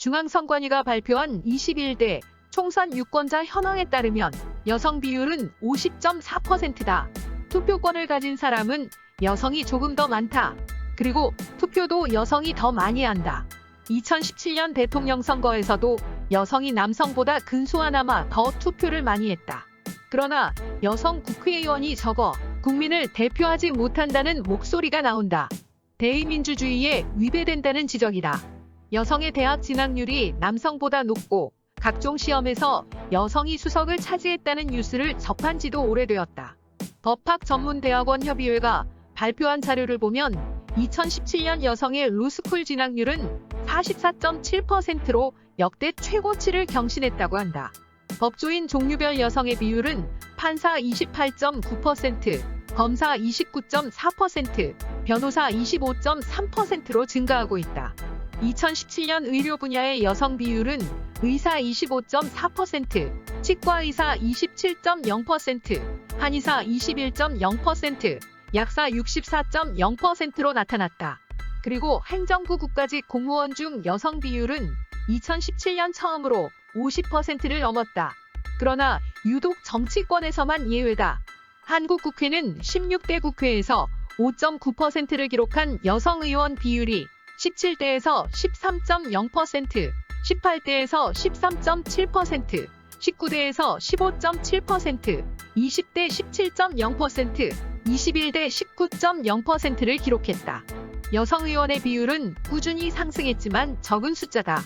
중앙선관위가 발표한 21대 총선 유권자 현황에 따르면 여성 비율은 50.4%다. 투표권을 가진 사람은 여성이 조금 더 많다. 그리고 투표도 여성이 더 많이 한다. 2017년 대통령 선거에서도 여성이 남성보다 근소하나마 더 투표를 많이 했다. 그러나 여성 국회의원이 적어 국민을 대표하지 못한다는 목소리가 나온다. 대의민주주의에 위배된다는 지적이다. 여성의 대학 진학률이 남성보다 높고 각종 시험에서 여성이 수석을 차지했다는 뉴스를 접한 지도 오래되었다. 법학전문대학원 협의회가 발표한 자료를 보면 2017년 여성의 로스쿨 진학률은 44.7%로 역대 최고치를 경신했다고 한다. 법조인 종류별 여성의 비율은 판사 28.9%, 검사 29.4%, 변호사 25.3%로 증가하고 있다. 2017년 의료 분야의 여성 비율은 의사 25.4%, 치과의사 27.0%, 한의사 21.0%, 약사 64.0%로 나타났다. 그리고 행정부 국가직 공무원 중 여성 비율은 2017년 처음으로 50%를 넘었다. 그러나 유독 정치권에서만 예외다. 한국 국회는 16대 국회에서 5.9%를 기록한 여성 의원 비율이 17대에서 13.0%, 18대에서 13.7%, 19대에서 15.7%, 20대 17.0%, 21대 19.0%를 기록했다. 여성 의원의 비율은 꾸준히 상승했지만 적은 숫자다.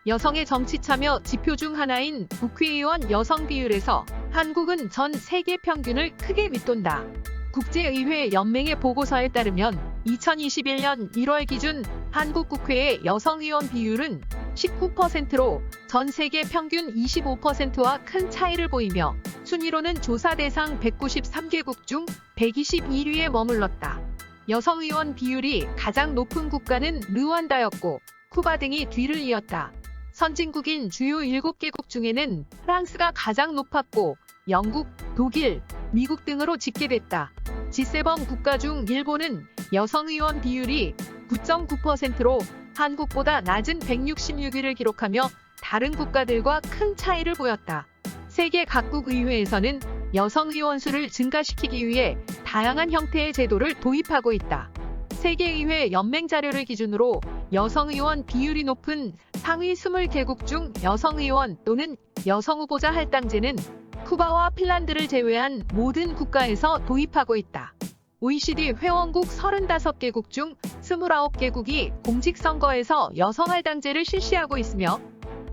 여성의 정치 참여 지표 중 하나인 국회의원 여성 비율에서 한국은 전 세계 평균을 크게 밑돈다. 국제의회 연맹의 보고서에 따르면 2021년 1월 기준 한국 국회의 여성 의원 비율은 19%로 전 세계 평균 25%와 큰 차이를 보이며 순위로는 조사 대상 193개국 중 121위에 머물렀다. 여성 의원 비율이 가장 높은 국가는 르완다였고 쿠바 등이 뒤를 이었다. 선진국인 주요 7개국 중에는 프랑스가 가장 높았고 영국, 독일, 미국 등으로 집계됐다. G7 국가 중 일본은 여성 의원 비율이 9.9%로 한국보다 낮은 166위를 기록하며 다른 국가들과 큰 차이를 보였다. 세계 각국 의회에서는 여성 의원 수를 증가시키기 위해 다양한 형태의 제도를 도입하고 있다. 세계의회 연맹 자료를 기준으로 여성 의원 비율이 높은 상위 20개국 중 여성 의원 또는 여성 후보자 할당제는 쿠바와 핀란드를 제외한 모든 국가에서 도입하고 있다. OECD 회원국 35개국 중 29개국이 공직선거에서 여성 할당제를 실시하고 있으며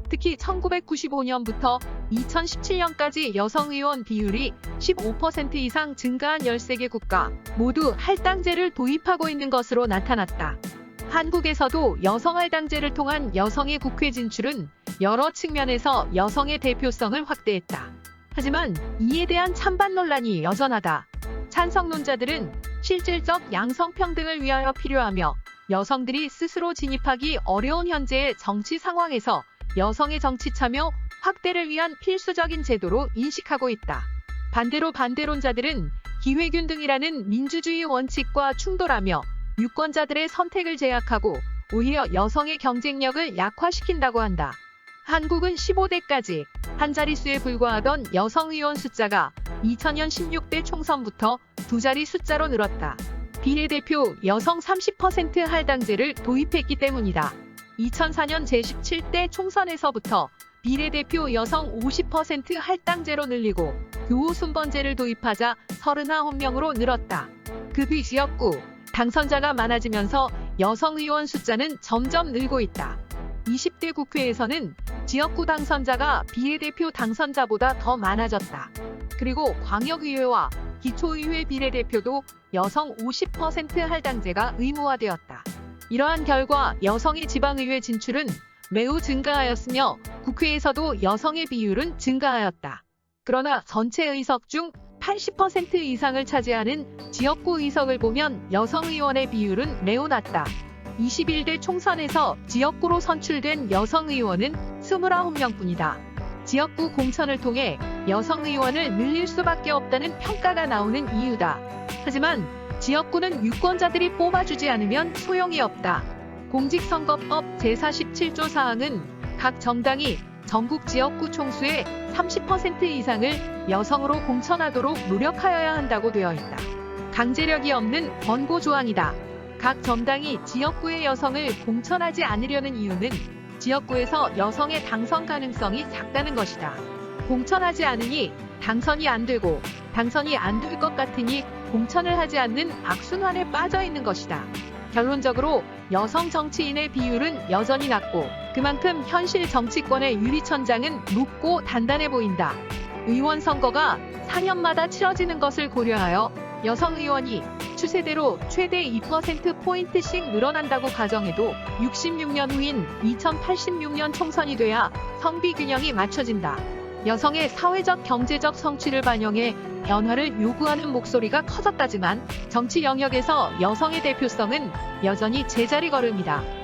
특히 1995년부터 2017년까지 여성 의원 비율이 15% 이상 증가한 13개 국가 모두 할당제를 도입하고 있는 것으로 나타났다. 한국에서도 여성 할당제를 통한 여성의 국회 진출은 여러 측면에서 여성의 대표성을 확대했다. 하지만 이에 대한 찬반 논란이 여전하다. 찬성론자들은 실질적 양성평등을 위하여 필요하며 여성들이 스스로 진입하기 어려운 현재의 정치 상황에서 여성의 정치 참여 확대를 위한 필수적인 제도로 인식하고 있다. 반대로 반대론자들은 기회균등이라는 민주주의 원칙과 충돌하며 유권자들의 선택을 제약하고 오히려 여성의 경쟁력을 약화시킨다고 한다. 한국은 15대까지 한 자릿수에 불과하던 여성 의원 숫자가 2000년 16대 총선부터 두 자리 숫자로 늘었다. 비례대표 여성 30% 할당제를 도입했기 때문이다. 2004년 제17대 총선에서부터 비례대표 여성 50% 할당제로 늘리고 교호순번제를 도입하자 39명으로 늘었다. 그 뒤 지역구 당선자가 많아지면서 여성 의원 숫자는 점점 늘고 있다. 20대 국회에서는 지역구 당선자가 비례대표 당선자보다 더 많아졌다. 그리고 광역의회와 기초의회 비례대표도 여성 50% 할당제가 의무화되었다. 이러한 결과 여성의 지방의회 진출은 매우 증가하였으며 국회에서도 여성의 비율은 증가하였다. 그러나 전체 의석 중 80% 이상을 차지하는 지역구 의석을 보면 여성 의원의 비율은 매우 낮다. 21대 총선에서 지역구로 선출된 여성 의원은 29명뿐이다. 지역구 공천을 통해 여성 의원을 늘릴 수밖에 없다는 평가가 나오는 이유다. 하지만 지역구는 유권자들이 뽑아주지 않으면 소용이 없다. 공직선거법 제47조 사항은 각 정당이 전국 지역구 총수의 30% 이상을 여성으로 공천하도록 노력하여야 한다고 되어 있다. 강제력이 없는 권고 조항이다. 각 정당이 지역구의 여성을 공천하지 않으려는 이유는 지역구에서 여성의 당선 가능성이 작다는 것이다. 공천하지 않으니 당선이 안 되고 당선이 안 될 것 같으니 공천을 하지 않는 악순환에 빠져 있는 것이다. 결론적으로 여성 정치인의 비율은 여전히 낮고 그만큼 현실 정치권의 유리천장은 높고 단단해 보인다. 의원 선거가 4년마다 치러지는 것을 고려하여 여성 의원이 추세대로 최대 2%포인트씩 늘어난다고 가정해도 66년 후인 2086년 총선이 돼야 성비 균형이 맞춰진다. 여성의 사회적 경제적 성취를 반영해 변화를 요구하는 목소리가 커졌다지만 정치 영역에서 여성의 대표성은 여전히 제자리 걸음이다.